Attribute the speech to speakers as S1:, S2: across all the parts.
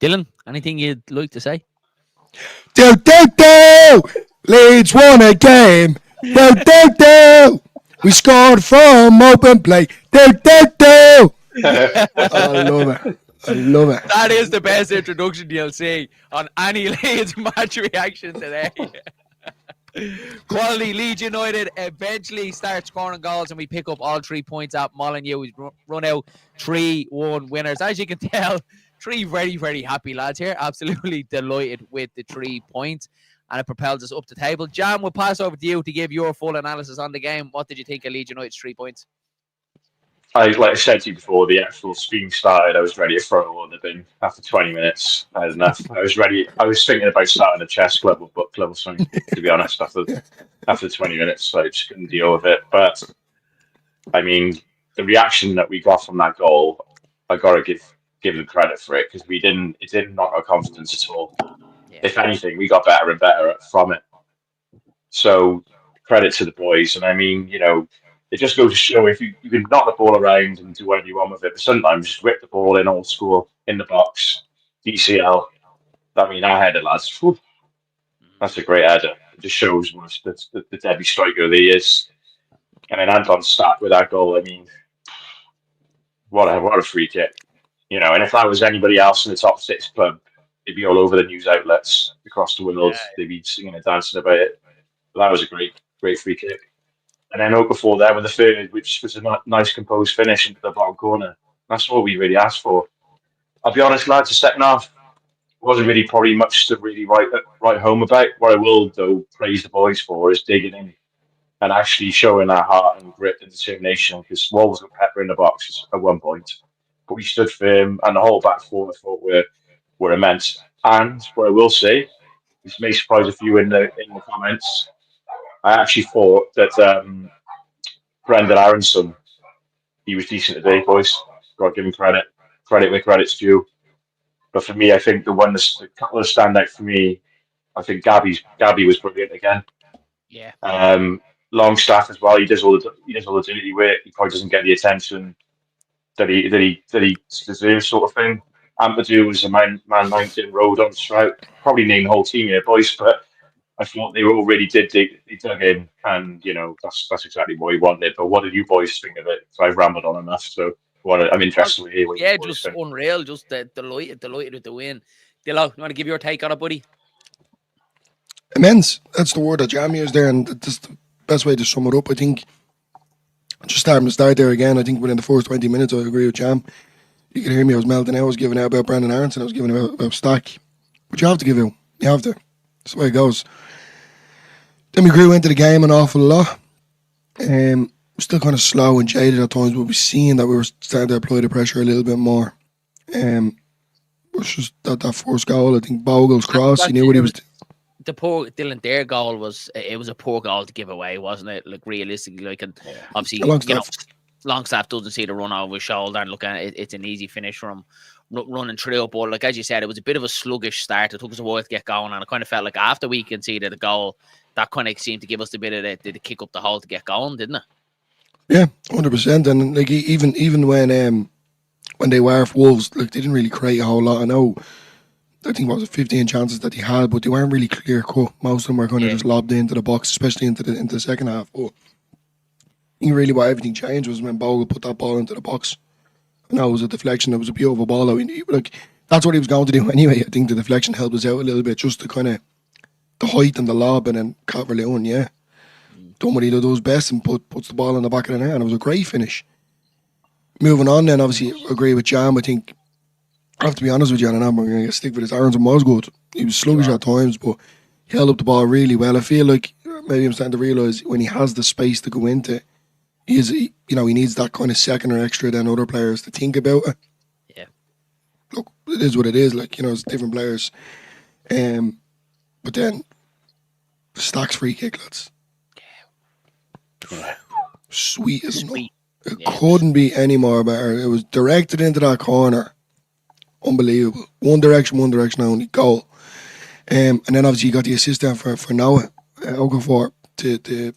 S1: Dylan, anything you'd like to say?
S2: Do do do! Leeds won a game. Do do do! We scored from open play. Do do do! I love it. I love it.
S1: That is the best introduction you'll see on any Leeds match reaction today. Quality. Leeds United eventually start scoring goals and we pick up all 3 points at Molyneux. We run out 3-1 winners. As you can tell, 3 very, very happy lads here. Absolutely delighted with the 3 points. And it propels us up the table. Jam, we'll pass over to you to give your full analysis on the game. What did you think of Leeds United's 3 points?
S3: Like I said to you before the actual stream started, I was ready to throw it all in the bin after 20 minutes. I had enough. I was ready. I was thinking about starting a chess club or book club or something, to be honest, after 20 minutes. I just couldn't deal with it. But, I mean, the reaction that we got from that goal, I got to give them credit for it because it didn't knock our confidence at all. Yeah. If anything, we got better and better from it. So, credit to the boys. And I mean, you know, it just goes to show if you can knock the ball around and do whatever you want with it, but sometimes just whip the ball in old school, in the box, DCL. I mean, our header, lads. Whew, that's a great header. It just shows the deadly striker that he is. And then Anton Stach with that goal, I mean, what a free kick. You know, and if that was anybody else in the top 6 club, it'd be all over the news outlets across the world. Yeah. They'd be singing and dancing about it. But that was a great free kick. And then Okafor there with the third, which was a nice composed finish into the bottom corner. That's all we really asked for. I'll be honest, lads, the second half wasn't really probably much to really write home about. What I will, though, praise the boys for is digging in and actually showing our heart and grit and determination, because Wolves got pepper in the box at one point. But we stood firm, and the whole back four I thought were immense. And what I will say, this may surprise a few in the comments, I actually thought that Brendan Aaronson, he was decent today, boys. Got to give him credit. Credit where credit's due. But for me, I think the couple of standout for me, I think Gabby was brilliant again.
S1: Yeah.
S3: Longstaff as well. He does all the dirty work. He probably doesn't get the attention that he deserves, sort of thing. Ampadu was a man mountain road on Strout. Probably named the whole team here, boys, but I thought they all really did dug in, and you know that's exactly what we wanted. But what did you boys think of it? So I've rambled on enough. So I'm interested to hear what you
S1: just
S3: think.
S1: Unreal, just delighted with the win. Dillo, you want to give your take on it, buddy?
S2: Immense. That's the word that Jam used there, and that's the best way to sum it up. I think just starting to start there again. I think within the first 20 minutes, I agree with Jam. You can hear me. I was melting. I was giving out about Brendan Aaronson. I was giving out about Stach. But you have to give out. You have to. That's the way it goes. Then we grew into the game an awful lot. Still kind of slow and jaded at times, but we've seen that we were starting to apply the pressure a little bit more. It was just that first goal. I think Bogle's cross. He knew what he was.
S1: The poor Dylan, their goal was a poor goal to give away, wasn't it? Like realistically, like, and obviously, Longstaff doesn't see the run over his shoulder and look at it. It's an easy finish from running through it. But like as you said, it was a bit of a sluggish start. It took us a while to get going, and I kind of felt like after we conceded a goal, that kind of seemed to give us a bit of the kick up the hole to get going, didn't it?
S2: Yeah, 100%. And like even when they were for Wolves, like they didn't really create a whole lot. I think it was 15 chances that he had, but they weren't really clear cut. Most of them were kind of just lobbed into the box, especially into the second half. But I think really what everything changed was when Bogle put that ball into the box. I know it was a deflection. It was a beautiful ball. Like that's what he was going to do anyway. I think the deflection helped us out a little bit, just to kind of the height and the lob, and then Calvert-Lewin, done what he does best and puts the ball in the back of the net, and it was a great finish. Moving on then, obviously, I agree with Jam. I think, I have to be honest with you, and I'm going to stick with his. Aaronson was good. He was sluggish at times, but he held up the ball really well. I feel like maybe I'm starting to realise when he has the space to go into, he needs that kind of second or extra than other players to think about it.
S1: Yeah.
S2: Look, it is what it is. Like, it's different players. But then, Stach's free kick, lads. Sweet as no. It couldn't be any more better. It was directed into that corner. Unbelievable. One direction only. Goal. And then obviously you got the assist down for Noah, Okafor, to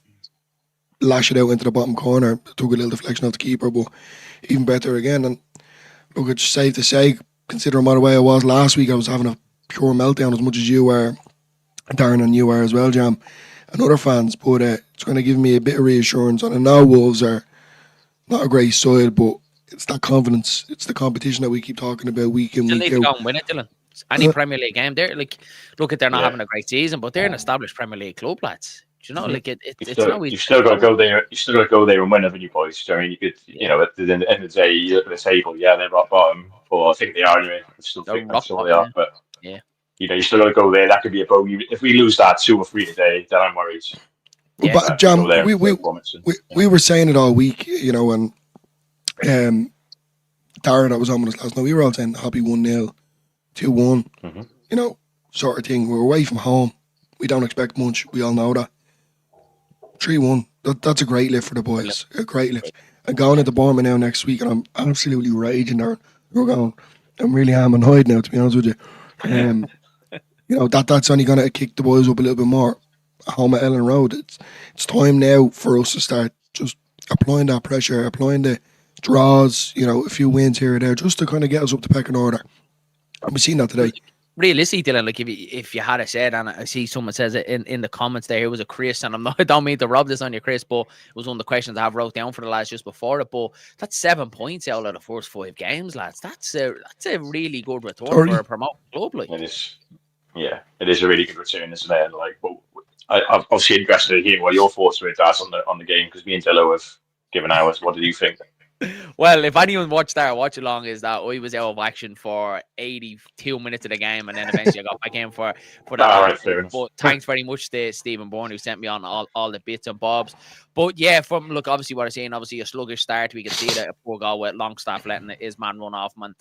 S2: lash it out into the bottom corner. Took a little deflection off the keeper, but even better again. And look, it's safe to say, considering what way I was last week, I was having a pure meltdown as much as you were, Darren, and you were as well, Jam, and other fans. But it's going to give me a bit of reassurance. And I know Wolves are not a great side, but it's that confidence. It's the competition that we keep talking about week in, week out.
S1: Still need to go and win it, Dylan. Any Premier League game, they're like, look at they're not having a great season, but they're an established Premier League club, lads. Do you know, like it's not easy.
S3: You still got to go there. You still got to go there and win, haven't you, boys? I mean, you could, you know, at the end of the day, you look at the table. Yeah, they're rock bottom, or I think they are anyway. I still think that's all they are. But you know, you still got to go there. That could be a bogey. If we lose that 2 or 3 today, then I'm worried.
S2: Yeah. But Jam, we were saying it all week, you know, and Darren that was on with us last night, we were all saying happy 1-0, 2-1, you know, sort of thing. We're away from home. We don't expect much. We all know that. 3-1. That's a great lift for the boys. A great lift. And going into Bournemouth now next week, and I'm absolutely raging there. I'm really annoyed now, to be honest with you. You know, that's only going to kick the boys up a little bit more. Home at Ellen Road. It's time now for us to start just applying that pressure, applying the draws, you know, a few wins here or there, just to kind of get us up the pecking order. And we've seen that today.
S1: Realistically, Dylan, like if you had said, and I see someone says it in the comments there, it was a Chris, and I don't mean to rub this on you, Chris, but it was one of the questions I have wrote down for the lads just before it. But that's 7 points out of the first 5 games, lads. That's a really good return for a promoted club. Like.
S3: It is, it is a really good return, isn't it? Like, but I'm obviously interested to hear what your thoughts were, Daz, on the game, because me and Dillo have given ours. What did you think?
S1: Well, if anyone watch along, is that I was out of action for 82 minutes of the game, and then eventually I got back in for that. But thanks very much to Stephen Bourne, who sent me on all the bits and bobs. But yeah, look, obviously what I'm saying, obviously a sluggish start. We can see that a poor goal with Longstaff letting his man run off, man.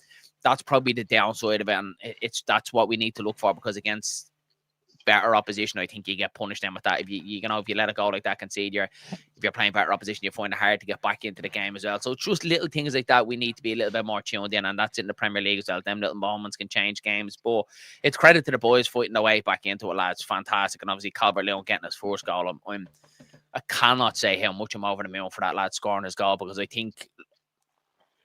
S1: That's probably the downside of it, and that's what we need to look for, because against better opposition, I think you get punished then with that. If you know, if you let it go like that, concede, if you're playing better opposition, you find it hard to get back into the game as well. So just little things like that, we need to be a little bit more tuned in, and that's in the Premier League as well. Them little moments can change games, but it's credit to the boys fighting their way back into it, lads. Fantastic. And obviously Calvert-Lewin getting his first goal. I cannot say how much I'm over the moon for that lad scoring his goal, because I think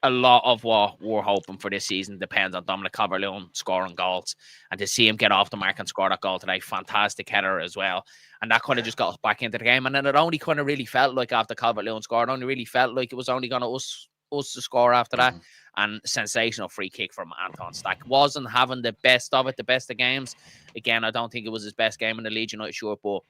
S1: a lot of what we're hoping for this season depends on Dominic Calvert-Lewin scoring goals, and to see him get off the mark and score that goal today, fantastic header as well, and that kind of just got us back into the game. And then it only kind of really felt like after Calvert-Lewin scored, it only really felt like it was only going to us to score after that. And sensational free kick from Anton. Stach wasn't having the best of games. Again, I don't think it was his best game in the Leeds United shirt, but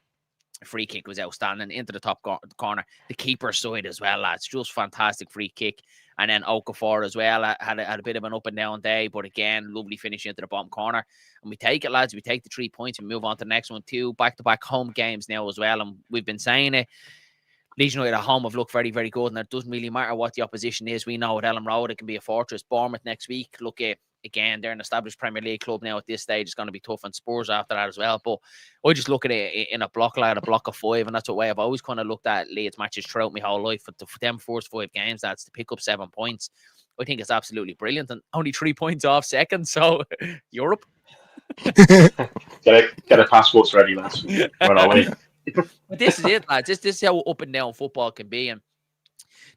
S1: free kick was outstanding into the top corner. The keeper's side as well, lads. Just fantastic free kick. And then Okafur as well had a bit of an up and down day, but again, lovely finish into the bottom corner. And we take it, lads. We take the 3 points and move on to the next one. 2 back-to-back home games now as well. And we've been saying it. Leeds United at home have looked very, very good, and it doesn't really matter what the opposition is. We know at Ellen Road it can be a fortress. Bournemouth next week. Look at again, they're an established Premier League club now at this stage. It's going to be tough on Spurs after that as well. But I just look at it in a block of 5, and that's what way I've always kind of looked at Leeds matches throughout my whole life. For them first 5 games, that's to pick up 7 points. I think it's absolutely brilliant, and only 3 points off second. So Europe.
S3: get a passports ready, lads.
S1: But this is it, lads. This is how up and down football can be, and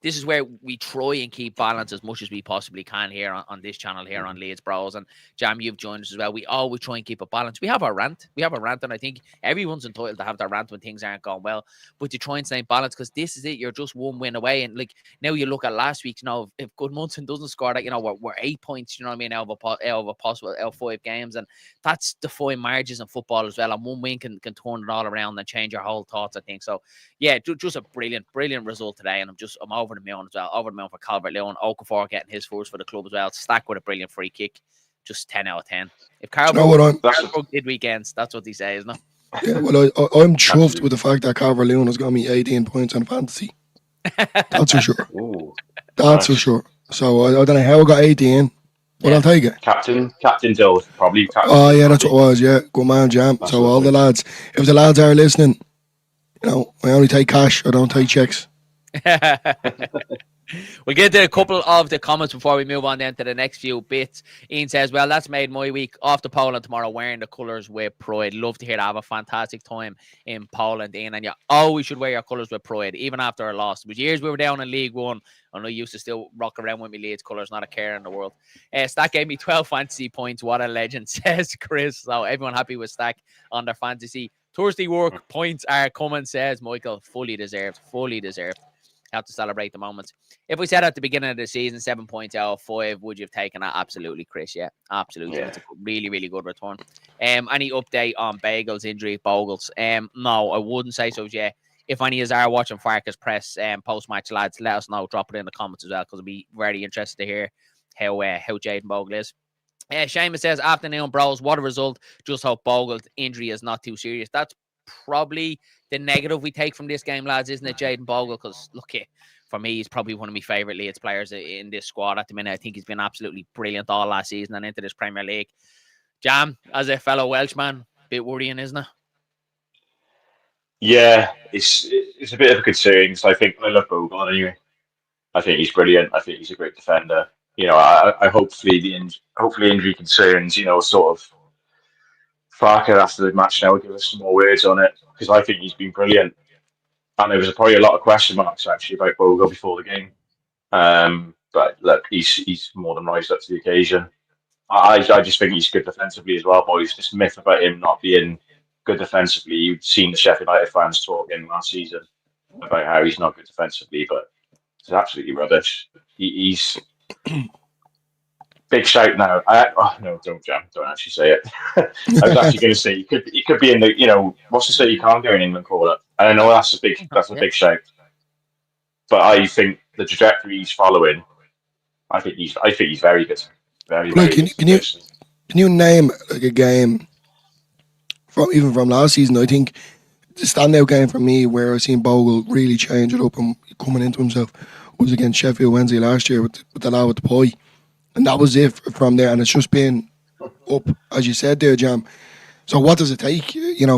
S1: this is where we try and keep balance as much as we possibly can here on this channel here on LeedsBros. And Jam, you've joined us as well. We always try and keep a balance. We have our rant. And I think everyone's entitled to have their rant when things aren't going well. But you try and stay in balance, because this is it. You're just 1 win away. And like now you look at last week, you know, if Goodmunson doesn't score that, you know, we're 8 points, you know what I mean, out of a possible 5 games. And that's the fine margins in football as well. And 1 win can turn it all around and change your whole thoughts, I think. So yeah, just a brilliant result today. And I'm over the moon as well. Over the moon for Calvert-Lewin. Okafor getting his first for the club as well. Stach with a brilliant free kick. Just 10 out of 10. If Carlbrook did weekends, that's what they say, isn't it?
S2: Yeah, well, I'm chuffed with the fact that Calvert-Lewin has got me 18 points on fantasy. That's for sure.
S3: Ooh,
S2: that's for sure. So I don't know how I got 18, but I'll take it.
S3: Captain Dill, probably.
S2: Oh, yeah, that's what it was, yeah. Good man, Jam. That's so all the lads, if the lads are listening, you know, I only take cash, I don't take checks.
S1: We'll get to a couple of the comments before we move on then to the next few bits. Ian says, well, that's made my week. Off to Poland tomorrow, wearing the colours with pride. Love to hear that. Have a fantastic time in Poland, Ian. And you always should wear your colours with pride, even after a loss. It was years we were down in League One, and I used to still rock around with my Leeds colours, not a care in the world. Stach gave me 12 fantasy points. What a legend, says Chris. So everyone happy with Stach on their fantasy. Thursday work points are coming, says Michael. Fully deserved. Fully deserved. Have to celebrate the moments. If we said at the beginning of the season 7 points out of 5, would you have taken that? Absolutely, Chris. Yeah, absolutely. It's a really, really good return. Any update on Bagel's injury, Bogles? No, I wouldn't say so yet. If any of us are watching Farke's press post-match, lads, let us know. Drop it in the comments as well, because I'd be very interested to hear how Jaden Bogle is. Seamus says, afternoon, bros. What a result. Just hope Bogle's injury is not too serious. That's probably the negative we take from this game, lads, isn't it, Jaden Bogle? Because, look, for me, he's probably one of my favourite Leeds players in this squad at the minute. I think he's been absolutely brilliant all last season and into this Premier League. Jam, as a fellow Welshman, bit worrying, isn't it?
S3: Yeah, it's a bit of a concern. So I think I love Bogle anyway. I think he's brilliant. I think he's a great defender. I hopefully injury concerns, sort of Farke after the match now will give us some more words on it, because I think he's been brilliant. And there was probably a lot of question marks actually about Bogle before the game. But look, he's more than rised up to the occasion. I just think he's good defensively as well, boys. This myth about him not being good defensively, you've seen the Sheffield United fans talking last season about how he's not good defensively, but it's absolutely rubbish. He's big shout now. No, don't actually say it. I was actually going to say he could be in the what's to say you can't go in England call it. I know that's a big shout, but I think the trajectory he's following, I think he's very good. Very good.
S2: Can you name like a game from last season? I think the standout game for me where I seen Bogle really change it up and coming into himself was against Sheffield Wednesday last year with the lad with the pie. And that was it from there. And it's just been up, as you said there, Jam. So what does it take,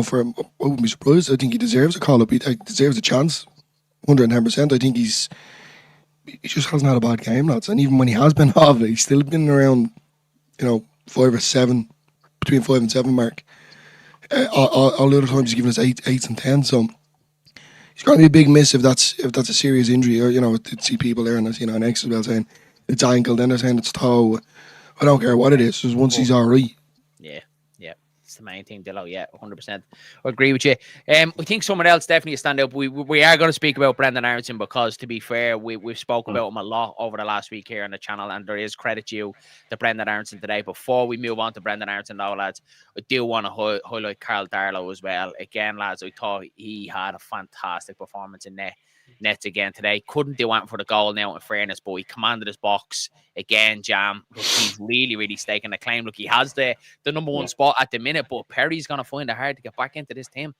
S2: for him? I wouldn't be surprised. I think he deserves a call-up. He deserves a chance, 110%. I think he just hasn't had a bad game, lads. And even when he has been off, he's still been around, 5 or 7, between 5 and 7 mark. All the other times he's given us 8s and 10s. So he's going to be a big miss if that's a serious injury. Or, I see people there and I see on X as well saying, it's ankle, then they're saying it's toe. I don't care what it is. Just once he's all right.
S1: Yeah. It's the main thing, Dillo. Yeah, 100%. I agree with you. I think someone else definitely stand up. We are going to speak about Brendan Aaronson because, to be fair, we've spoken about him a lot over the last week here on the channel, and there is credit due to Brendan Aaronson today. Before we move on to Brendan Aaronson now, lads, I do want to highlight Carl Darlow as well. Again, lads, I thought he had a fantastic performance in nets again today. Couldn't do anything for the goal now, in fairness, but he commanded his box again. Jam, look, he's really, really staking a claim. Look, he has the number one spot at the minute, but Perry's going to find it hard to get back into this team.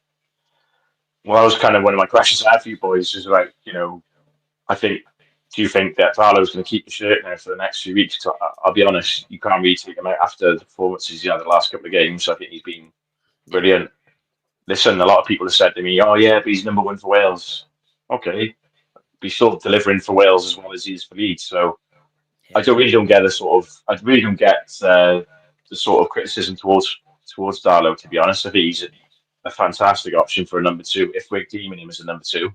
S3: Well, that was kind of one of my questions I had for you boys, is about, do you think that Darlow's going to keep the shirt now for the next few weeks? I'll be honest, you can't really take him out after the performances he had the last couple of games. I think he's been brilliant. Listen, a lot of people have said to me, oh yeah, but he's number one for Wales. Okay, but he's still delivering for Wales as well as he is for Leeds. So I really don't get the sort of criticism towards Darlow, to be honest. I think he's a fantastic option for a number 2 if we're deeming him as a number 2.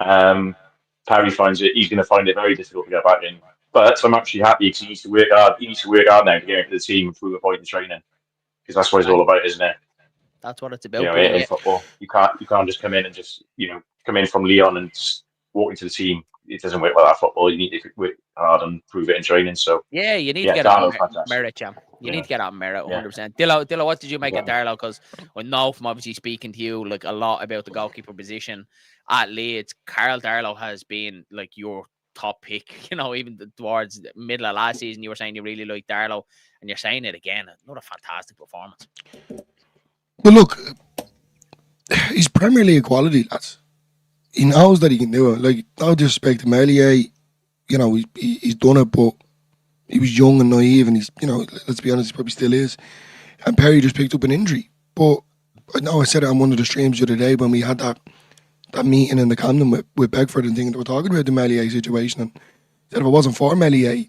S3: Parry he's going to find it very difficult to get back in. But I'm actually happy because he needs to work hard. He needs to work hard now to get into the team and prove a point in training, because that's what it's all about, isn't it?
S1: That's what it's about.
S3: In football, you can't just come in and just come in from Lyon and just walk into the team. It doesn't work like that. Football, you need to work hard and prove it in training. So
S1: you need to get out merit, champ. You need to get out merit, 100%. Dillo, what did you make of Darlow? Because I know from obviously speaking to you like a lot about the goalkeeper position at Leeds. Carl Darlow has been like your top pick. Even towards the middle of last season, you were saying you really liked Darlow, and you're saying it again. Another fantastic performance.
S2: Well, look, he's Premier League quality, lads. He knows that he can do it. Like, no disrespect to Melier, he's done it, but he was young and naive, and he's, let's be honest, he probably still is. And Perry just picked up an injury. But I know I said it on one of the streams the other day when we had that meeting in the Camden with Beckford and things that were talking about the Melier situation. And That if it wasn't for Melier,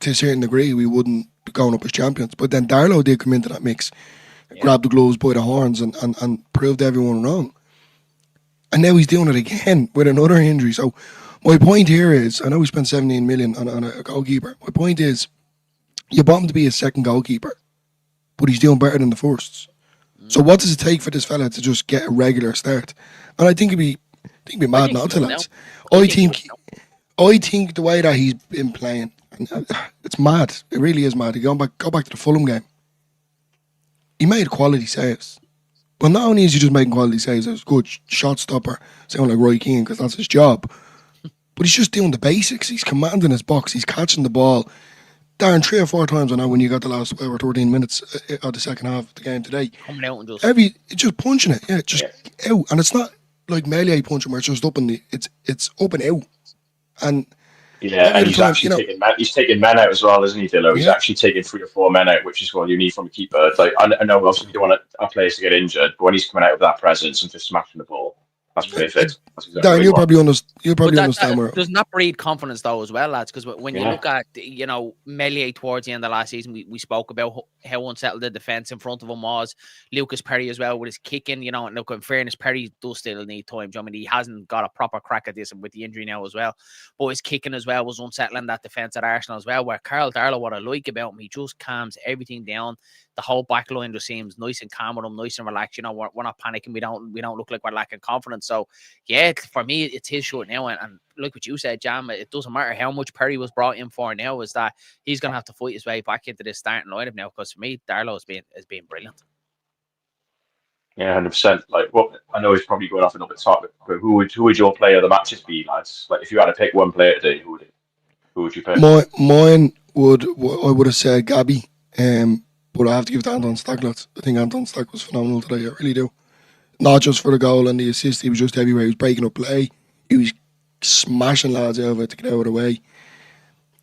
S2: to a certain degree, we wouldn't be going up as champions. But then Darlow did come into that mix, grab the gloves by the horns and proved everyone wrong. And now he's doing it again with another injury. So my point here is, I know we spent 17 million on a goalkeeper. My point is, you bought him to be a second goalkeeper, but he's doing better than the firsts. So what does it take for this fella to just get a regular start? And I think he'd be mad not to, lads. I think the way that he's been playing, it's mad. It really is mad. Go back to the Fulham game. He made quality saves. But not only is he just making quality saves, he was a good shot stopper, sound like Roy Keane, because that's his job. But he's just doing the basics. He's commanding his box. He's catching the ball. Darren, 3 or 4 times I know when you got the last 13 minutes of the second half of the game today.
S1: Coming out and
S2: just punching it, out. And it's not like Melier punching where it's just up in it's up and out. And
S3: and he's actually he's taking men out as well, isn't he, Dillo? He's actually taking 3 or 4 men out, which is what you need from a keeper. Like, I know obviously you don't want our players to get injured, but when he's coming out with that presence and just smashing the ball, that's perfect. That's exactly
S2: Darren, you'll probably understand where.
S1: Does not breed confidence though as well, lads, because when you look at Melier towards the end of last season, we spoke about how unsettled the defence in front of him was. Lucas Perry as well with his kicking, and look, in fairness, Perry does still need time. I mean, he hasn't got a proper crack at this with the injury now as well, but his kicking as well was unsettling that defence at Arsenal as well, where Karl Darlow, what I like about him, he just calms everything down. The whole back line just seems nice and calm with him, nice and relaxed. We're not panicking. We don't look like we're lacking confidence. So yeah, for me, it's his short now. And like what you said, Jam, it doesn't matter how much Perry was brought in for now, is that he's going to have to fight his way back into this starting lineup now. Because for me, Darlow has been brilliant.
S3: Yeah, 100%. Like, I know he's probably going off a little bit top, but who would your player of the matches be, lads? Like, if you had to pick one player today, who would you pick?
S2: Mine I would have said Gabby. But I have to give it to Anton Stach, lads. I think Anton Stach was phenomenal today. I really do. Not just for the goal and the assist. He was just everywhere. He was breaking up play. He was smashing lads over to get out of the way.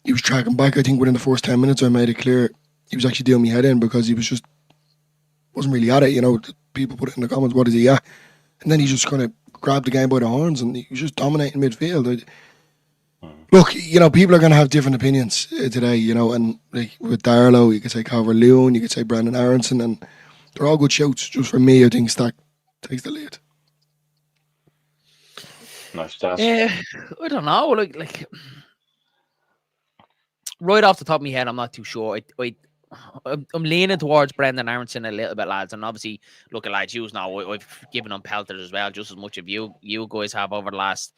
S2: He was tracking back. I think within the first 10 minutes I made it clear he was actually doing me head in because he wasn't really at it. People put it in the comments, what is he at? And then he just kind of grabbed the game by the horns and he was just dominating midfield. Look, people are going to have different opinions today, and like with Darlow, you could say Calvert-Lewin, you could say Brandon Aaronson, and they're all good shouts. Just for me, I think Stach takes the lead.
S3: Nice task.
S1: I don't know. Like right off the top of my head, I'm not too sure. I'm leaning towards Brendan Aaronson a little bit, lads. And obviously, look at lads, you know, I've given them pelters as well, just as much of you guys have over the last,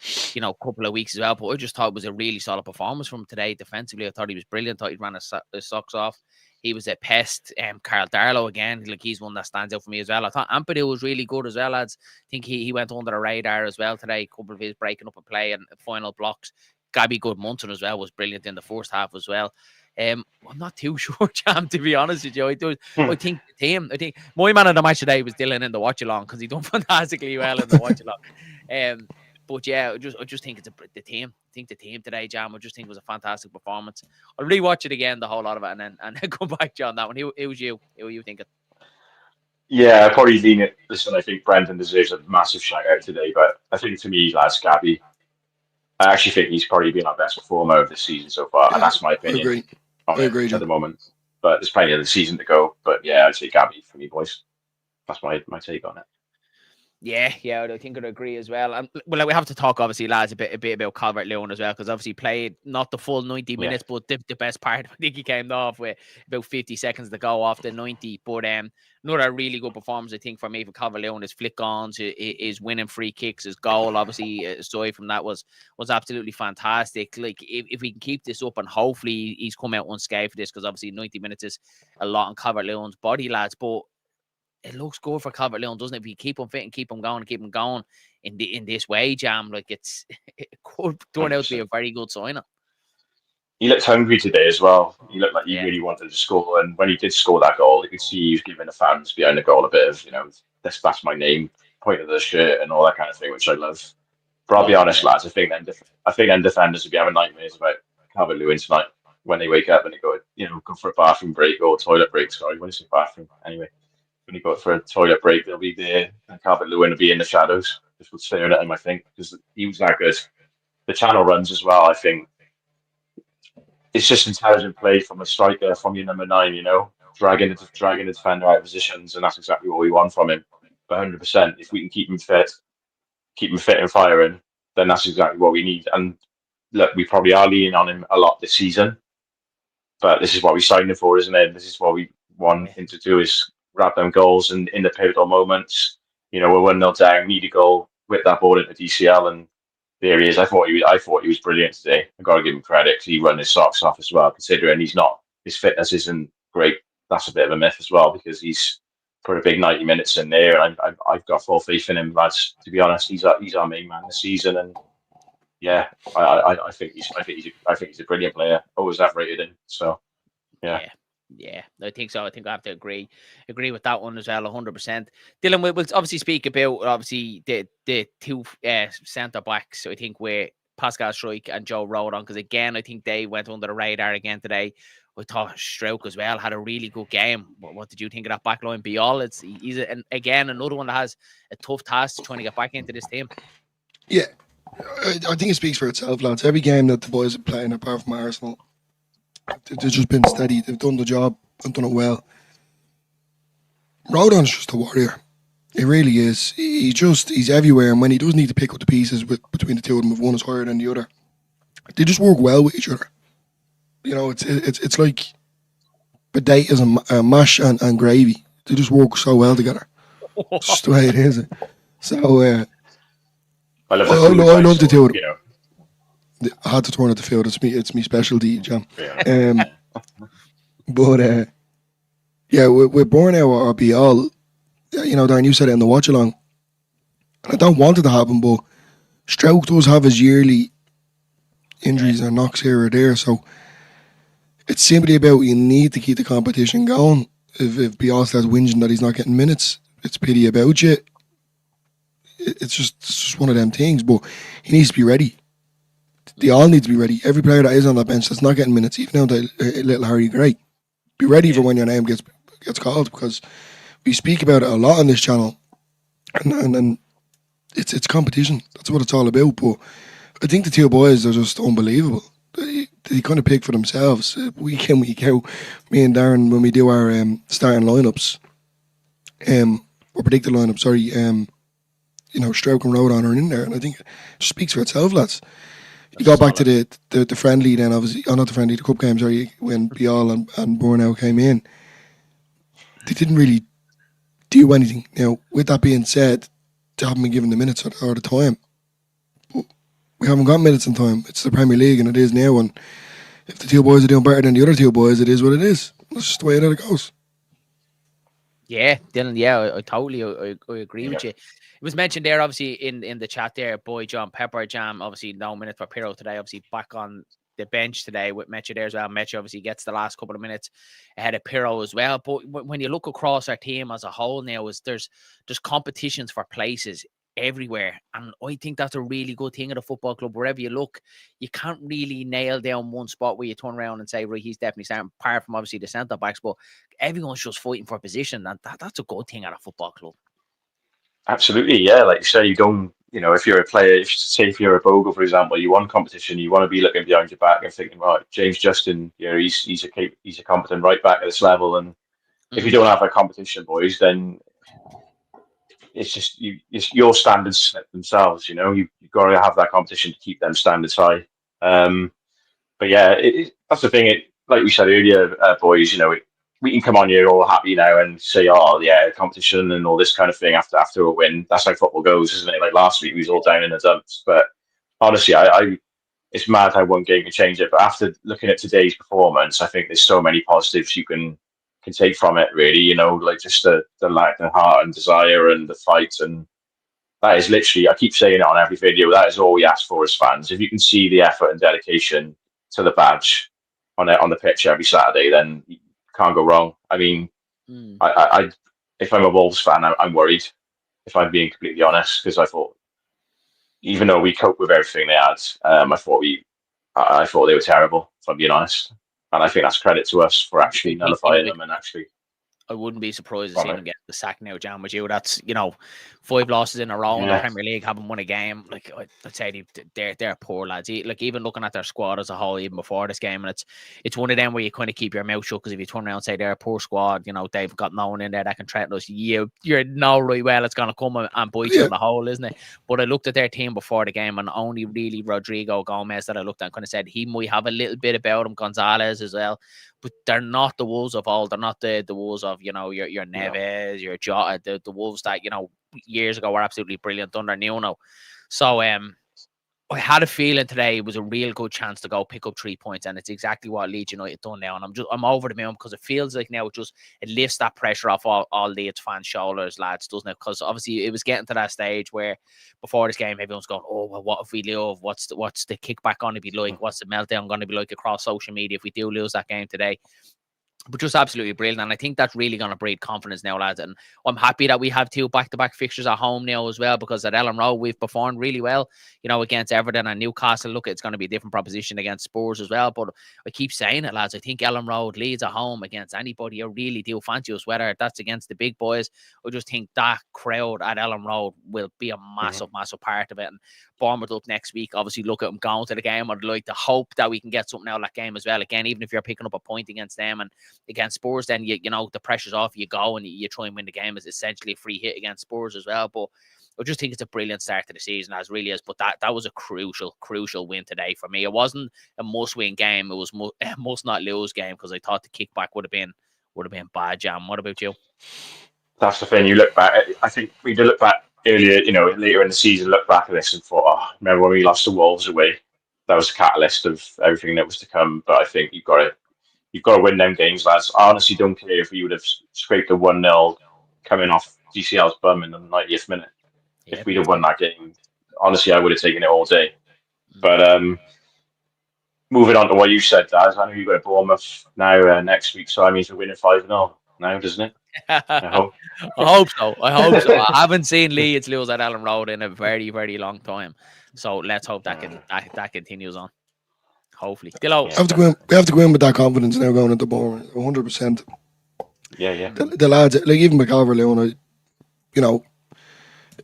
S1: couple of weeks as well. But I just thought it was a really solid performance from today defensively. I thought he was brilliant. I thought he ran his socks off. He was a pest. Karl Darlow again, like he's one that stands out for me as well. I thought Ampadu was really good as well, lads. I think he went under the radar as well today. A couple of his breaking up a play and final blocks. Gabby Goodmunson as well was brilliant in the first half as well. I'm not too sure, Jam, to be honest with you. I think my man of the match today was Dylan in the watch along because he done fantastically well in the watch along. But yeah, I just think it's the team. I think the team today, Jam, I just think it was a fantastic performance. I'll rewatch it again, the whole lot of it, and then come back to you on that one. Who was you? Who were you thinking?
S3: Yeah, I probably lean it. Listen, I think Brendan deserves a massive shout out today, but I think to me, lads, Gabby, I actually think he's probably been our best performer of the season so far, and that's my opinion.
S2: I agree,
S3: at the moment, but there's plenty of the season to go. But yeah, I'd say Gabby for me, boys. That's my take on it.
S1: Yeah, I think I'd agree as well. And we have to talk, obviously, lads, a bit about Calvert-Lewin as well, because obviously played not the full 90 minutes, but the best part. I think he came off with about 50 seconds to go off the 90. But another really good performance, I think, for me for Calvert-Lewin. His flick-ons, his winning free kicks, his goal, obviously, aside from that, was absolutely fantastic. Like, if we can keep this up, and hopefully he's come out unscathed for this, because obviously 90 minutes is a lot on Calvert-Lewin's body, lads. But it looks good for Calvert-Lewin, doesn't it? If you keep him fit and keep him going in this way, Jam, like it could turn out to be a very good signing.
S3: He looked hungry today as well. He looked like he really wanted to score, and when he did score that goal, you could see he was giving the fans behind the goal a bit of, that's my name, point of the shirt, and all that kind of thing, which I love. But I'll be honest, lads, I think then defenders will be having nightmares about Calvert-Lewin tonight when they wake up and they go, go for a bathroom break or toilet break. Sorry, when it's a bathroom anyway. When you go for a toilet break, they'll be there, and Calvert-Lewin will be in the shadows, just staring at him, I think, because he was that good. The channel runs as well, I think. it's just intelligent play from a striker, from your number 9. Dragging the defender out of positions, and that's exactly what we want from him. 100%. If we can keep him fit and firing, then that's exactly what we need. And look, we probably are leaning on him a lot this season, but this is what we signed him for, isn't it? This is what we want him to do: is grab them goals and in the pivotal moments. We're 1-0 down, need a goal, whip that ball into DCL, and there he is. I thought he was brilliant today. I've got to give him credit. He run his socks off as well, considering his fitness isn't great. That's a bit of a myth as well, because he's put a big 90 minutes in there, and I've got full faith in him, lads. To be honest, he's our main man this season, and yeah, I think he's a brilliant player. Always have rated him. So
S1: yeah, I think so. I think I have to agree with that one as well, 100%. Dylan, we'll obviously speak about the two centre backs. So I think where Pascal Struijk and Joe Rodon, because again, I think they went under the radar again today. I thought Struijk as well had a really good game. What did you think of that back line? Bial, he's again another one that has a tough task trying to get back into this team.
S2: Yeah, I think it speaks for itself, lads. Every game that the boys are playing, apart from Arsenal, they've just been steady. They've done the job and done it well. Rodon's just a warrior. He really is. He's everywhere, and when he does need to pick up the pieces between the two of them, if one is higher than the other, they just work well with each other. It's like potatoes and mash and gravy. They just work so well together. It's just the way it is. So I love the two of them. I had to turn at the field. It's me specialty, Jam. Yeah. But with Burnout or Bial, Darren, you said it in the watch along. I don't want it to happen, but Struijk does have his yearly injuries and knocks here or there, so it's simply about you need to keep the competition going. If Bial starts whinging that he's not getting minutes, it's pity about you. It's just one of them things, but he needs to be ready. They all need to be ready. Every player that is on that bench that's not getting minutes, even though little Harry Gray, be ready for when your name gets called, because we speak about it a lot on this channel, and it's competition. That's what it's all about. But I think the two boys are just unbelievable. They kind of pick for themselves week in, week out. Me and Darren, when we do our starting lineups, or predicted lineups, Struijk and Rodon are in there, and I think it just speaks for itself, lads. You got back to the friendly then, obviously, not the friendly, the cup game, when Bial and Burnout came in. They didn't really do anything. Now, with that being said, they haven't been given the minutes or the time. We haven't got minutes and time. It's the Premier League, and it is now. And if the two boys are doing better than the other two boys, it is what it is. That's just the way that it goes.
S1: Yeah, Dylan. Yeah, I totally agree with you. It was mentioned there, obviously, in the chat there. Boy, John Pepper Jam, obviously, no minute for Pirro today. Obviously, back on the bench today with Mecha there as well. Mecha obviously gets the last couple of minutes ahead of Pirro as well. But when you look across our team as a whole now, there's competitions for places everywhere, and I think that's a really good thing at a football club. Wherever you look, you can't really nail down one spot where you turn around and say, right, he's definitely starting, apart from obviously the centre backs, but everyone's just fighting for position, and that's a good thing at a football club.
S3: Absolutely, yeah. Like you say, you don't, if you're a player, if you're a Bogle, for example, you want competition, you want to be looking behind your back and thinking, right, James Justin, he's a competent right back at this level, and if you don't have a competition, boys, then it's just your standards themselves. You've got to have that competition to keep them standards high. But yeah, that's the thing. Like we said earlier, boys, we can come on here all happy now and say, oh yeah, competition and all this kind of thing after a win. That's how football goes, isn't it? Like last week, we was all down in the dumps. But honestly, it's mad how one game can change it. But after looking at today's performance, I think there's so many positives you can take from it, really. Like just the lack of heart and desire and the fight, and that is literally, I keep saying it on every video, that is all we ask for as fans. If you can see the effort and dedication to the badge on the pitch every Saturday, then you can't go wrong. I mean, I if I'm a Wolves fan, I'm worried, if I'm being completely honest, because I thought, even though we coped with everything they had, I thought they were terrible, if I'm being honest. And I think that's credit to us for actually nullifying them and actually.
S1: I wouldn't be surprised to see them get the sack now, Jam, with you. That's, 5 losses in a row in the Premier League, haven't won a game. Like, I'd say they're poor lads. Like, even looking at their squad as a whole, even before this game, and it's one of them where you kind of keep your mouth shut, because if you turn around and say they're a poor squad, they've got no one in there that can threaten us, you're know right well it's going to come and bite you in the hole, isn't it? But I looked at their team before the game, and only really Rodrigo Gomez that I looked at and kind of said he might have a little bit about him, Gonzalez as well. But they're not the Wolves of old. They're not the Wolves of, your Neves, your Jota, the Wolves that, years ago were absolutely brilliant under Nuno. So I had a feeling today it was a real good chance to go pick up 3 points, and it's exactly what Leeds United done now. And I'm over the moon, because it feels like now it lifts that pressure off all Leeds fans' shoulders, lads, doesn't it? Because obviously it was getting to that stage where before this game everyone's going, oh well, what if we lose? What's the kickback going to be like? What's the meltdown going to be like across social media if we do lose that game today? But just absolutely brilliant. And I think that's really going to breed confidence now, lads. And I'm happy that we have 2 back-to-back fixtures at home now as well, because at Ellen Road, we've performed really well, against Everton and Newcastle. Look, it's going to be a different proposition against Spurs as well. But I keep saying it, lads. I think Ellen Road, Leeds at home against anybody, I really do fancy us, whether that's against the big boys. I just think that crowd at Ellen Road will be a massive, massive part of it. And Bournemouth up next week, obviously look at them going to the game. I'd like to hope that we can get something out of that game as well. Again, even if you're picking up a point against them and against Spurs, then the pressure's off, you go and you try and win the game. Is essentially a free hit against Spurs as well. But I just think it's a brilliant start to the season, as really is. But that was a crucial win today for me. It wasn't a must-win game. It was a must-not-lose game, because I thought the kickback would have been bad, Jam. What about you?
S3: That's the thing. You look back. I think we did look back earlier, later in the season, look back at this and thought, remember when we lost the Wolves away? That was the catalyst of everything that was to come. But I think you've got to win them games, lads. I honestly don't care if we would have scraped a 1-0 coming off DCL's bum in the 90th minute. If we'd have won that game, honestly, I would have taken it all day. But moving on to what you said, Daz, I know you've got Bournemouth now next week, so that means we're winning 5-0 now, doesn't it? I
S1: hope so. I haven't seen Leeds lose at Ellen Road in a very, very long time. So let's hope that continues on. Hopefully.
S2: We have to go in with that confidence now going into Bournemouth, 100%.
S3: Yeah.
S2: The lads, like even Calvert-Lewin,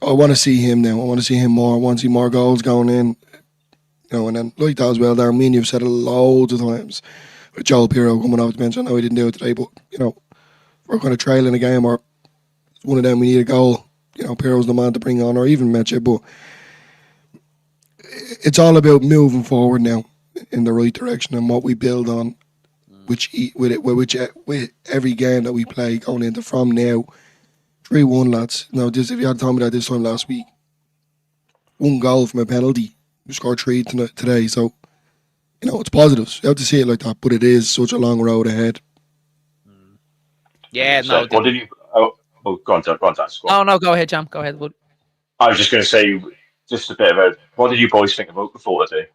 S2: I want to see him now. I want to see him more. I want to see more goals going in. And then like that as well, there, me and you've said it loads of times with Joel Pirro coming off the bench. I know he didn't do it today, but, we're going to trail in a game or one of them, we need a goal. Pirro's the man to bring on, or even Meche. But it's all about moving forward now in the right direction and what we build on, with every game that we play going into from now. 3-1, lads. Now, if you had told me that this time last week, 1 goal from a penalty, we scored 3 today. So, it's positives. You have to see it like that, but it is such a long road ahead.
S1: Yeah, no.
S3: What did you? Go on, Daz.
S1: No, go ahead, Jam. Go ahead, Wood.
S3: I was just going to say, just a bit about what did you boys think about before today?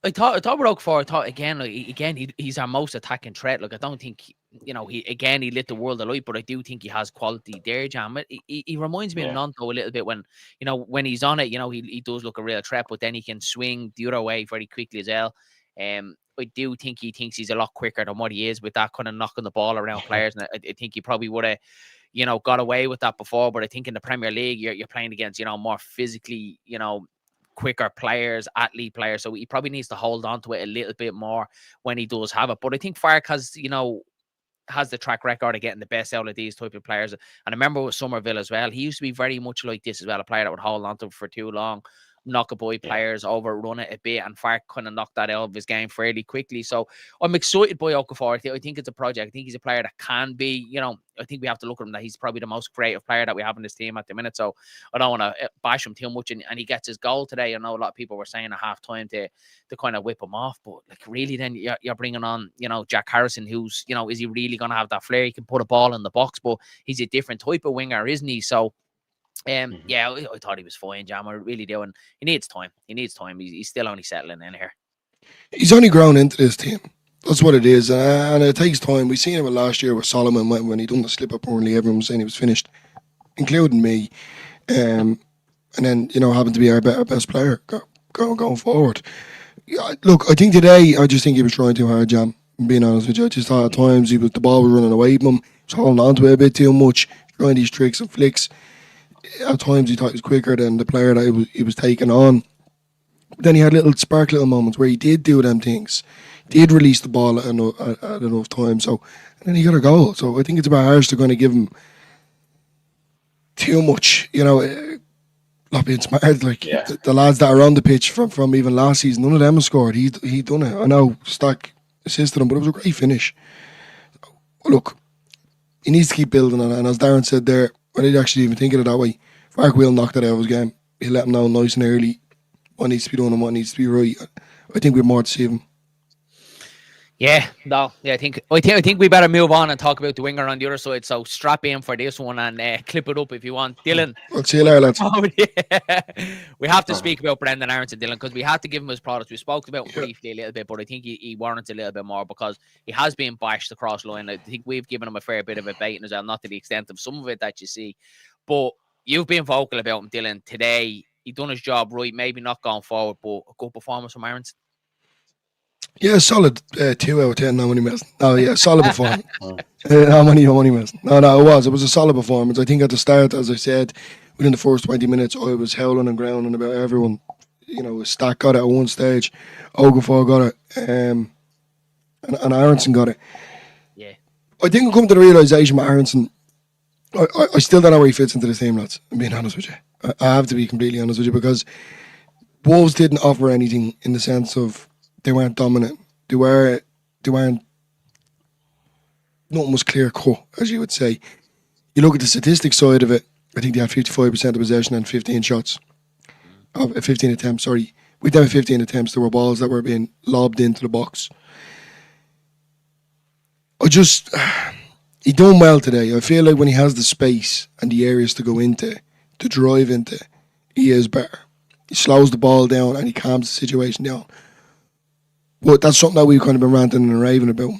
S1: I thought with Okafor, I thought again, he's our most attacking threat. Like, I don't think he lit the world alight, but I do think he has quality there, Jam. He reminds me of Nanto a little bit when he's on it. He does look a real threat, but then he can swing the other way very quickly as well. I do think he thinks he's a lot quicker than what he is with that kind of knocking the ball around players, and I think he probably would have, got away with that before. But I think in the Premier League, you're playing against, more physically, quicker players, athlete players. So he probably needs to hold on to it a little bit more when he does have it. But I think Farke has the track record of getting the best out of these type of players. And I remember with Somerville as well, he used to be very much like this as well, a player that would hold on to it for too long, knock by players, overrun it a bit, and Farke kind of knocked that out of his game fairly quickly. So I'm excited by Okafor. I think it's a project. I think he's a player that can be, I think we have to look at him that he's probably the most creative player that we have in this team at the minute. So I don't want to bash him too much. And he gets his goal today. I know a lot of people were saying at half time to kind of whip him off. But like, really, then you're bringing on, Jack Harrison, who's, is he really going to have that flair? He can put a ball in the box, but he's a different type of winger, isn't he? So yeah, I thought he was fine, Jam. I really do. And he needs time. He's still only settling in here.
S2: He's only grown into this team. That's what it is. And it takes time. We seen him last year with Solomon when he done the slip up early. Everyone was saying he was finished, including me. And then, having to be our best player going forward. Yeah, look, I think today, I just think he was trying too hard, Jam. Being honest with you, I just thought at times the ball was running away from him. He was holding on to it a bit too much, trying these tricks and flicks. At times he thought he was quicker than the player that he was taking on. But then he had little moments where he did do them things, did release the ball at enough time. So, and then he got a goal. So I think it's a bit harsh to kind of give him too much, not being smart. Like the lads that are on the pitch from even last season, none of them have scored. He done it. I know Stach assisted him, but it was a great finish. Look, he needs to keep building on it. And as Darren said there, I didn't actually even think of it that way. Farke will knock that out of his game. He'll let him know nice and early what needs to be done and what needs to be right. I think we have more to see of him.
S1: Yeah, no, yeah, I think we better move on and talk about the winger on the other side. So strap in for this one and clip it up if you want, Dylan.
S2: I'll see you later, lads.
S1: We have to speak about Brendan Aaronson, Dylan, because we have to give him his products. We spoke about him briefly a little bit, but I think he warrants a little bit more because he has been bashed across the line. I think we've given him a fair bit of a baiting as well, not to the extent of some of it that you see, but you've been vocal about him, Dylan. Today, he done his job right, maybe not going forward, but a good performance from Aaronson.
S2: Yeah, solid 2 out of 10. No money missing. Oh yeah, solid performance. How many missing? No, it was a solid performance. I think at the start, as I said, within the first 20 minutes, I was howling and grounding about everyone. Stach got it at one stage, Okafor got it, and Aaronson got it.
S1: Yeah,
S2: I think I'm coming to the realisation with Aaronson. I still don't know where he fits into the team, lads. I'm being honest with you. I have to be completely honest with you because Wolves didn't offer anything in the sense of they weren't dominant. They weren't. Nothing was clear cut, as you would say. You look at the statistics side of it. I think they had 55% of possession and 15 shots. 15 attempts. Sorry, we done 15 attempts. There were balls that were being lobbed into the box. He done well today. I feel like when he has the space and the areas to go into, to drive into, he is better. He slows the ball down and he calms the situation down. But that's something that we've kind of been ranting and raving about,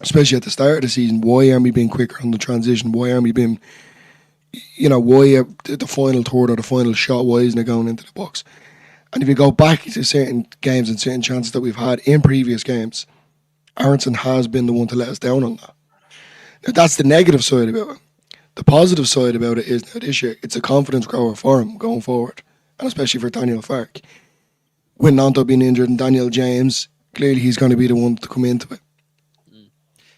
S2: especially at the start of the season. Why aren't we being quicker on the transition? Why aren't we being, why the final third or the final shot, why isn't it going into the box? And if you go back to certain games and certain chances that we've had in previous games, Aaronson has been the one to let us down on that. Now, that's the negative side about it. The positive side about it is that this year, it's a confidence grower for him going forward, and especially for Daniel Farke. With Anton being injured and Daniel James, clearly he's going to be the one to come into it.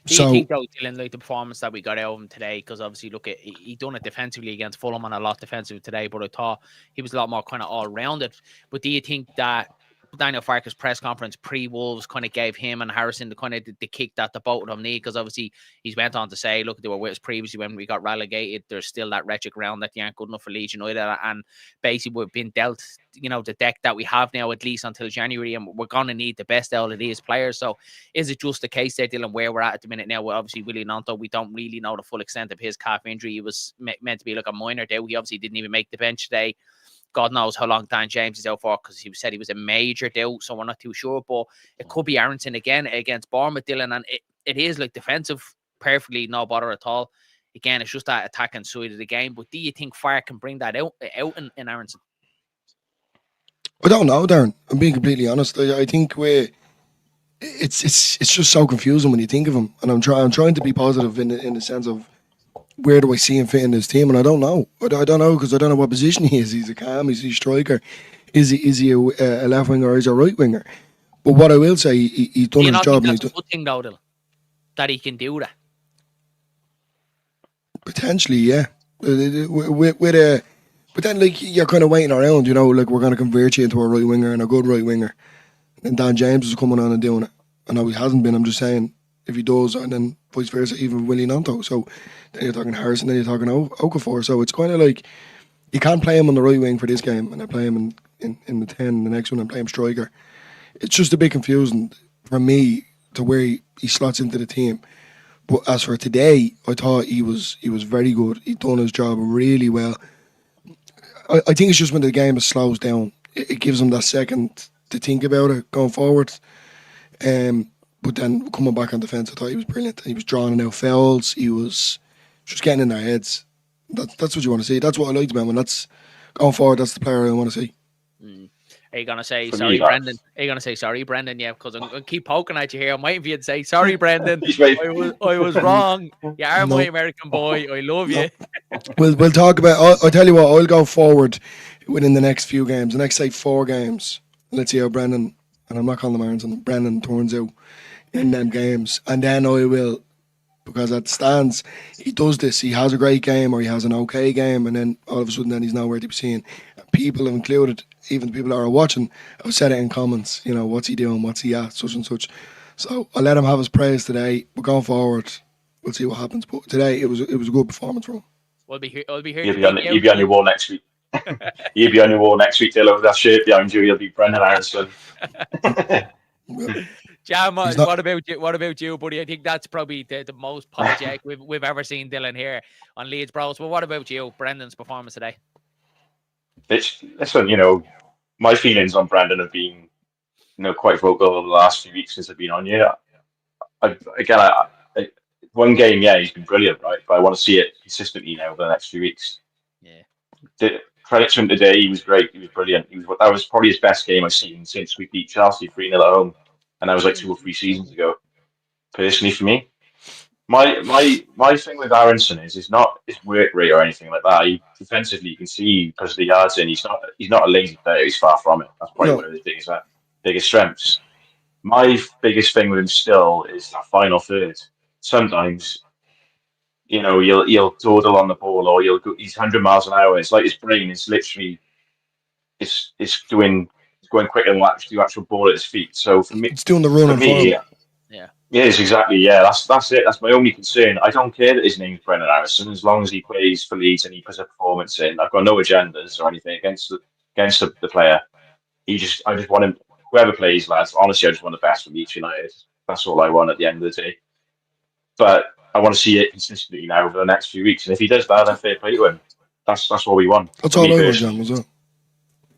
S1: Do you think, though, Dylan, like the performance that we got out of him today, because obviously, look, he done it defensively against Fulham and a lot defensive today, but I thought he was a lot more kind of all-rounded. But do you think that Daniel Farke's press conference pre-Wolves kind of gave him and Harrison the kind of the kick that the both of them need? Because obviously he's went on to say, look, they were with us previously when we got relegated. There's still that wretched ground that they aren't good enough for Leeds United, and basically we've been dealt, the deck that we have now at least until January, and we're going to need the best out of these players. So is it just the case there, Dylan, where we're at the minute now? Well, obviously Willie Nanto, we don't really know the full extent of his calf injury. He was meant to be like a minor doubt. He obviously didn't even make the bench today. God knows how long Dan James is out for, because he said he was a major doubt, so we're not too sure. But it could be Aaronson again against Bournemouth, Dylan, and it is like defensive, perfectly no bother at all. Again, it's just that attacking side of the game. But do you think Farke can bring that out in Aaronson?
S2: I don't know, Darren. I'm being completely honest. I think it's just so confusing when you think of him, and I'm trying to be positive in the sense of, where do I see him fit in this team? And I don't know. I don't know because I don't know what position he is. He's a cam. Is he a striker? Is he a left winger or is he a right winger? But what I will say, he's done his job.
S1: That's a good thing, though, Dylan, that he can do that.
S2: Potentially, yeah. But then, like, you're kind of waiting around. Like, we're going to convert you into a right winger and a good right winger. And Dan James is coming on and doing it. I know he hasn't been. I'm just saying, if he does, and then vice versa, even Willie Nanto. So then you're talking Harrison, then you're talking Okafor. So it's kind of like you can't play him on the right wing for this game, and I play him in the 10, the next one, and play him striker. It's just a bit confusing for me to where he slots into the team. But as for today, I thought he was very good. He done his job really well. I think it's just when the game slows down, it gives him that second to think about it going forward. But then coming back on defence, I thought he was brilliant. He was drawing out fouls. He was just getting in their heads. That's what you want to see. That's what I liked about him. And that's going forward. That's the player I want to see.
S1: Are you gonna say
S3: For
S1: sorry,
S3: me,
S1: Brendan? Are you gonna say sorry, Brendan? Yeah, because I'm gonna keep poking at you here. I'm waiting for you to say sorry, Brendan. I was wrong. You are my American boy. I love you.
S2: We'll talk about. I'll tell you what. I'll go forward within the next few games. The next, say, 4 games. Let's see how Brendan, and I'm not calling him Aaronson, Brendan turns out in them games, and then I will, because at stands he does this. He has a great game or he has an okay game, and then all of a sudden then he's nowhere to be seen. People have included, even the people that are watching, have said it in comments. You know, what's he doing? What's he at? Such and such. So I'll let him have his praise today. But going forward, we'll see what happens. But today it was a good performance from him.
S1: I'll be here.
S3: You'll be on your wall next week. You'll be on your wall next week, Dylan, with that shirt behind you. You'll be Brendan Aaronson.
S1: Jam, what about you, buddy? I think that's probably the most apologetic we've ever seen Dylan here on LeedsBros. Well, what about you, Brendan's performance today?
S3: Listen, my feelings on Brendan have been, quite vocal over the last few weeks since I've been on here. One game, he's been brilliant, right? But I want to see it consistently now over the next few weeks. Yeah. Credit to him today. He was great. He was brilliant. That was probably his best game I've seen since we beat Chelsea 3-0 at home, and that was like 2 or 3 seasons ago. Personally, for me, my thing with Aaronson is it's not his work rate or anything like that. Defensively, you can see because of the yards in, he's not a lazy player. He's far from it. That's probably one of his biggest strengths. My biggest thing with him still is that final third. Sometimes, he'll dawdle on the ball, or he's 100 miles an hour. It's like his brain is literally it's going quicker than the actual ball at his feet. So for me,
S2: it's doing the run on form.
S3: Yes, exactly. Yeah, that's it. That's my only concern. I don't care that his name's Brendan Aaronson, as long as he plays for Leeds and he puts a performance in. I've got no agendas or anything against the player. I just want him. Whoever plays, lads. Honestly, I just want the best for Leeds United. That's all I want at the end of the day. But I want to see it consistently now over the next few weeks. And if he does that, then fair play to him. That's what we want.
S2: That's all I want, John, as well.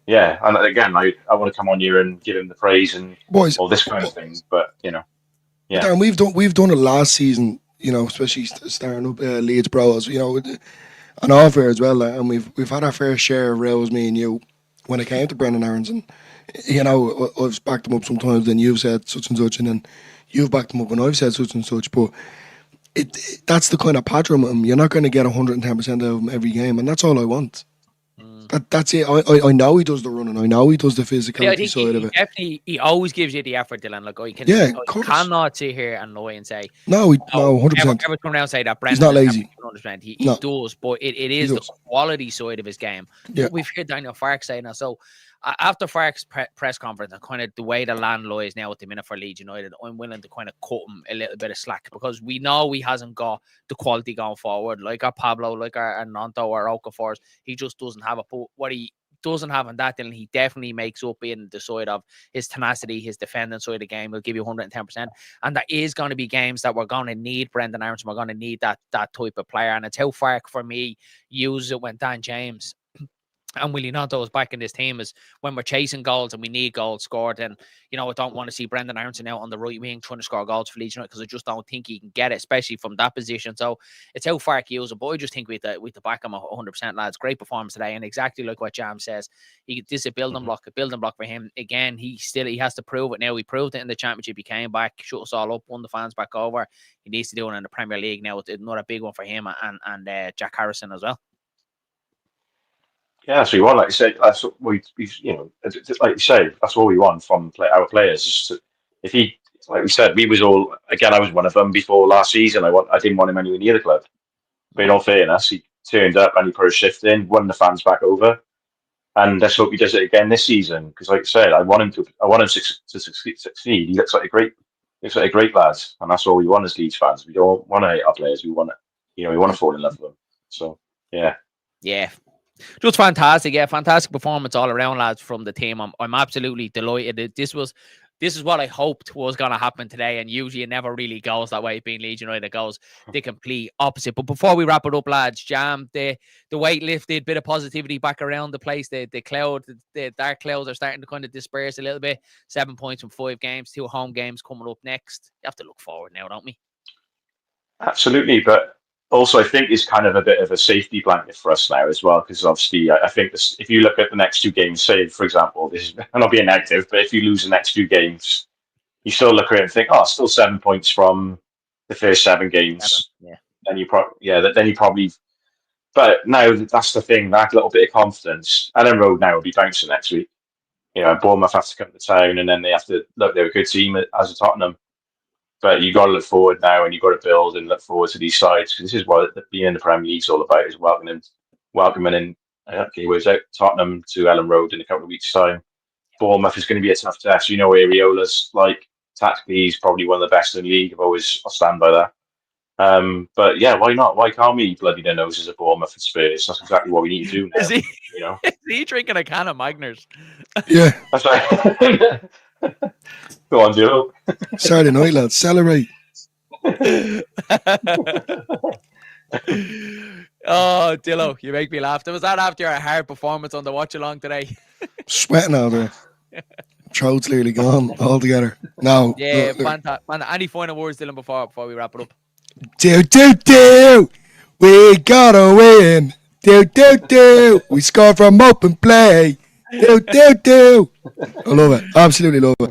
S3: Yeah, and again, I want to come on here and give him the praise and all this kind of thing. But yeah.
S2: And we've done it last season. Especially starting up LeedsBros. On our fair as well, and we've had our fair share of rows, me and you, when it came to Brendan Aaronson. I've backed him up sometimes, then you've said such and such, and then you've backed him up when I've said such and such. But that's the kind of pattern with him. You're not going to get 110% out of him every game, and that's all I want. That's it. I know he does the running. I know he does the physicality side of it.
S1: Definitely, he always gives you the effort, Dylan. Like I cannot sit here and lie and say
S2: no, 100%.
S1: Never come around and say that Brendan
S2: he's not lazy.
S1: He does, but it is the quality side of his game. Yeah. We've heard Daniel Farke say now. So after Farke's press conference and kind of the way the land lies now at the minute for Leeds United, I'm willing to kind of cut him a little bit of slack because we know he hasn't got the quality going forward. Like our Pablo, like our Anton or Okafur, he just doesn't have what he doesn't have in that, then he definitely makes up in the side of his tenacity, his defending side of the game. He'll give you 110%. And there is going to be games that we're going to need Brendan Aaronson. We're going to need that type of player. And it's how Farke, for me, used it when Dan James and Willie Gnonto is back in this team is when we're chasing goals and we need goals scored. And, I don't want to see Brendan Aaronson out on the right wing trying to score goals for Leeds United because I just don't think he can get it, especially from that position. So it's how Farke uses it. But I just think we have to back him 100%, lads. Great performance today. And exactly like what Jam says, this is a building block for him. Again, he has to prove it now. He proved it in the Championship. He came back, shut us all up, won the fans back over. He needs to do it in the Premier League now. It's another big one for him and Jack Harrison as well.
S3: Yeah, that's what we want. Like you said, that's what like you say, that's all we want from our players. If he, like we said, I was one of them before last season. I didn't want him anywhere near the club. But in all fairness, he turned up and he put a shift in, won the fans back over, and let's hope he does it again this season. Because, like I said, I want him to succeed. He looks like a great lad, and that's all we want as Leeds fans. We don't want to hate our players. We want to fall in love with them. So yeah.
S1: Just fantastic, fantastic performance all around, lads, from the team. I'm absolutely delighted. This is what I hoped was going to happen today, and usually it never really goes that way. Being Leeds United, it goes the complete opposite. But before we wrap it up, lads, Jam, the weight lifted, bit of positivity back around the place. The dark clouds are starting to kind of disperse a little bit. 7 points from 5 games, 2 home games coming up next. You have to look forward now, don't we?
S3: Absolutely, but also, I think is kind of a bit of a safety blanket for us now as well, because obviously I think if you look at the next 2 games, say for example, this is not being negative, but if you lose the next 2 games, you still look at it and think, oh, still 7 points from the first 7 games.
S1: Yeah.
S3: Then you probably. But now that's the thing, that little bit of confidence. Ellen Road now will be bouncing next week. Bournemouth have to come to town, and then they have to look. They're a good team as a Tottenham. But you got to look forward now, and you got to build and look forward to these sides, because this is what being in the Premier League is all about: is welcoming in. Okay, where's out Tottenham to Ellen Road in a couple of weeks' time. Bournemouth is going to be a tough test. Areola's like tactically, he's probably one of the best in the league. I'll stand by that. But yeah, why not? Why can't we bloody their noses at Bournemouth and Spurs? That's exactly what we need to do now.
S1: Is he drinking a can of Magners?
S2: Yeah.
S3: That's right. Go on, Dillo.
S2: Saturday night, lads. Celebrate.
S1: Oh, Dillo, you make me laugh. Was that after a hard performance on the watch along today?
S2: Sweating out there. Throat's nearly gone altogether. No.
S1: Yeah, fantastic. Any final words, Dylan, before we wrap it up?
S2: Do. We gotta win. Do. We score from open play. Do. I love it. Absolutely love it.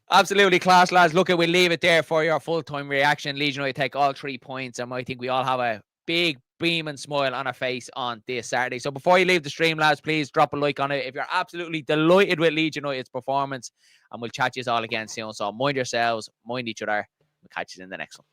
S1: Absolutely class, lads. Look, we'll leave it there for your full-time reaction. Leeds United take all 3 points, and I think we all have a big beam and smile on our face on this Saturday. So before you leave the stream, lads, please drop a like on it if you're absolutely delighted with Leeds United's performance, and we'll chat to you all again soon. So mind yourselves, mind each other. We'll catch you in the next one.